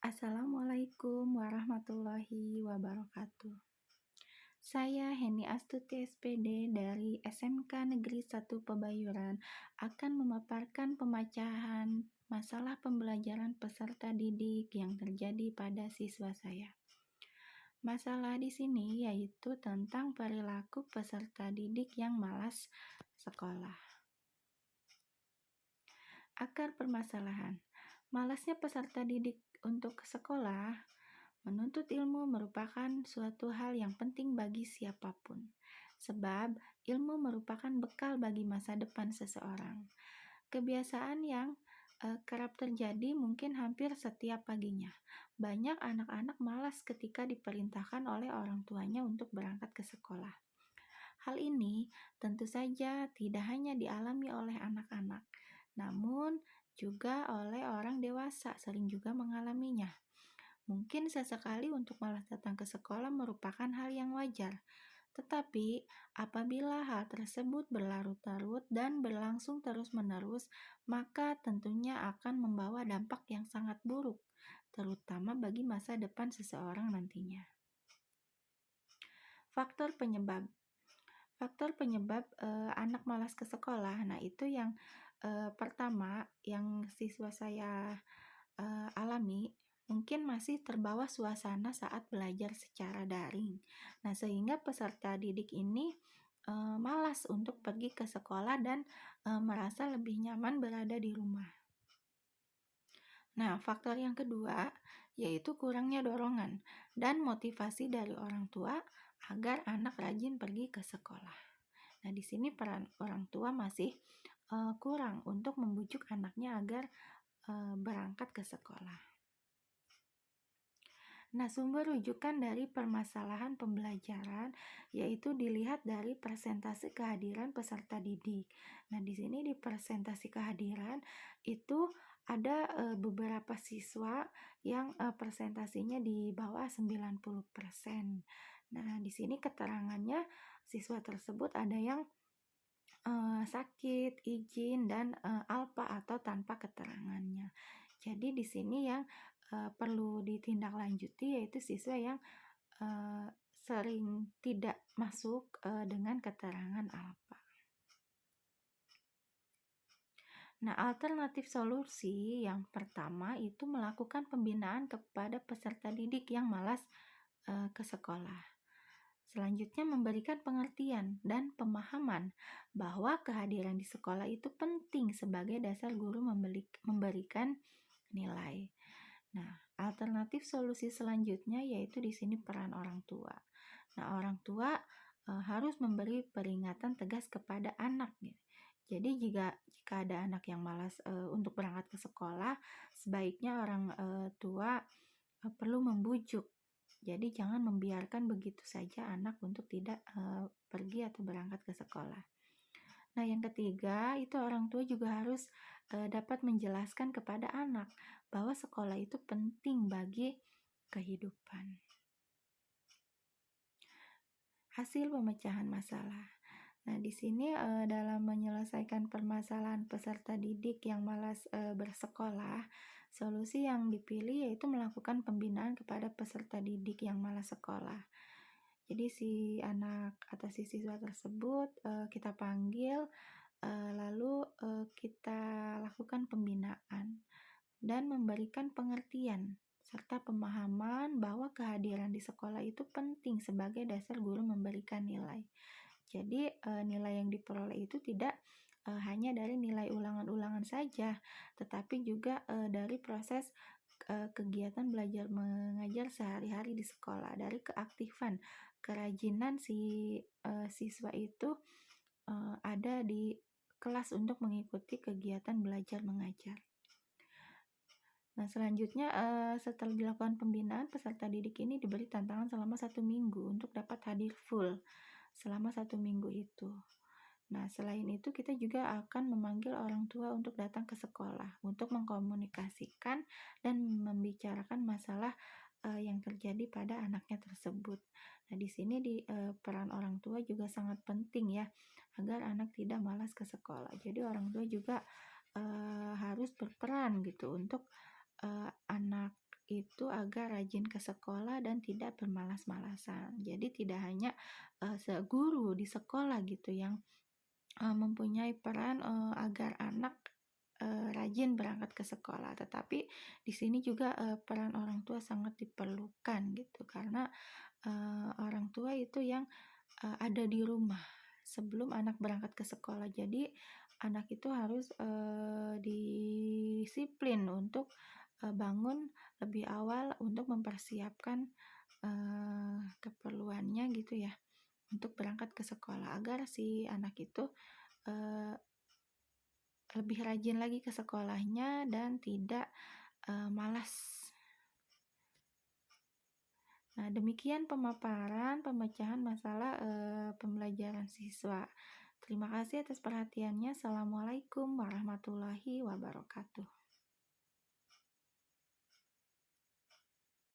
Assalamualaikum warahmatullahi wabarakatuh. Saya Heni Astuti SPD dari SMK Negeri 1 Pebayuran akan memaparkan pemecahan masalah pembelajaran peserta didik yang terjadi pada siswa saya. Masalah di sini yaitu tentang perilaku peserta didik yang malas sekolah. Akar permasalahan. Malasnya peserta didik untuk ke sekolah. Menuntut ilmu merupakan suatu hal yang penting bagi siapapun, sebab ilmu merupakan bekal bagi masa depan seseorang. Kebiasaan yang kerap terjadi mungkin hampir setiap paginya. Banyak anak-anak malas ketika diperintahkan oleh orang tuanya untuk berangkat ke sekolah. Hal ini tentu saja tidak hanya dialami oleh anak-anak, namun juga oleh orang dewasa sering juga mengalaminya. Mungkin sesekali untuk malas datang ke sekolah merupakan hal yang wajar, tetapi apabila hal tersebut berlarut-larut dan berlangsung terus-menerus, maka tentunya akan membawa dampak yang sangat buruk, terutama bagi masa depan seseorang nantinya. Faktor penyebab anak malas ke sekolah. Nah, itu yang pertama yang siswa saya alami, mungkin masih terbawa suasana saat belajar secara daring. Nah, sehingga peserta didik ini malas untuk pergi ke sekolah dan merasa lebih nyaman berada di rumah. Nah, faktor yang kedua yaitu kurangnya dorongan dan motivasi dari orang tua agar anak rajin pergi ke sekolah. Nah, di sini peran orang tua masih kurang untuk membujuk anaknya agar berangkat ke sekolah. Nah, sumber rujukan dari permasalahan pembelajaran yaitu dilihat dari persentase kehadiran peserta didik. Nah, di sini di persentase kehadiran itu ada beberapa siswa yang persentasenya di bawah 90%. Nah, di sini keterangannya siswa tersebut ada yang sakit, izin, dan alpa atau tanpa keterangannya. Jadi di sini yang perlu ditindaklanjuti yaitu siswa yang sering tidak masuk dengan keterangan alpa. Nah, alternatif solusi yang pertama itu melakukan pembinaan kepada peserta didik yang malas ke sekolah. Selanjutnya memberikan pengertian dan pemahaman bahwa kehadiran di sekolah itu penting sebagai dasar guru memberikan nilai. Nah, alternatif solusi selanjutnya yaitu di sini peran orang tua. Nah, orang tua harus memberi peringatan tegas kepada anak. Gitu. Jadi jika ada anak yang malas untuk berangkat ke sekolah, sebaiknya orang tua perlu membujuk. Jadi jangan membiarkan begitu saja anak untuk tidak pergi atau berangkat ke sekolah. Nah, yang ketiga itu orang tua juga harus dapat menjelaskan kepada anak bahwa sekolah itu penting bagi kehidupan. Hasil pemecahan masalah. Nah, di sini dalam menyelesaikan permasalahan peserta didik yang malas bersekolah, solusi yang dipilih yaitu melakukan pembinaan kepada peserta didik yang malas sekolah. Jadi si anak atau si siswa tersebut kita panggil, lalu kita lakukan pembinaan dan memberikan pengertian serta pemahaman bahwa kehadiran di sekolah itu penting sebagai dasar guru memberikan nilai. Jadi nilai yang diperoleh itu tidak hanya dari nilai ulangan-ulangan saja, tetapi juga dari proses kegiatan belajar mengajar sehari-hari di sekolah, dari keaktifan, kerajinan si siswa itu ada di kelas untuk mengikuti kegiatan belajar mengajar. Nah, selanjutnya setelah dilakukan pembinaan, peserta didik ini diberi tantangan selama 1 minggu untuk dapat hadir full selama 1 minggu itu. Nah, selain itu kita juga akan memanggil orang tua untuk datang ke sekolah untuk mengkomunikasikan dan membicarakan masalah yang terjadi pada anaknya tersebut. Nah, di sini peran orang tua juga sangat penting ya, agar anak tidak malas ke sekolah. Jadi orang tua juga harus berperan gitu untuk anak itu agar rajin ke sekolah dan tidak bermalas-malasan. Jadi tidak hanya, guru di sekolah gitu yang mempunyai peran, agar anak, rajin berangkat ke sekolah, tetapi di sini juga, peran orang tua sangat diperlukan gitu, karena, orang tua itu yang, ada di rumah sebelum anak berangkat ke sekolah. Jadi anak itu harus, disiplin untuk, bangun lebih awal untuk mempersiapkan, keperluannya gitu ya, untuk berangkat ke sekolah agar si anak itu, eee, lebih rajin lagi ke sekolahnya dan tidak, malas. Nah, demikian pemaparan pemecahan masalah, pembelajaran siswa. Terima kasih atas perhatiannya. Assalamualaikum warahmatullahi wabarakatuh.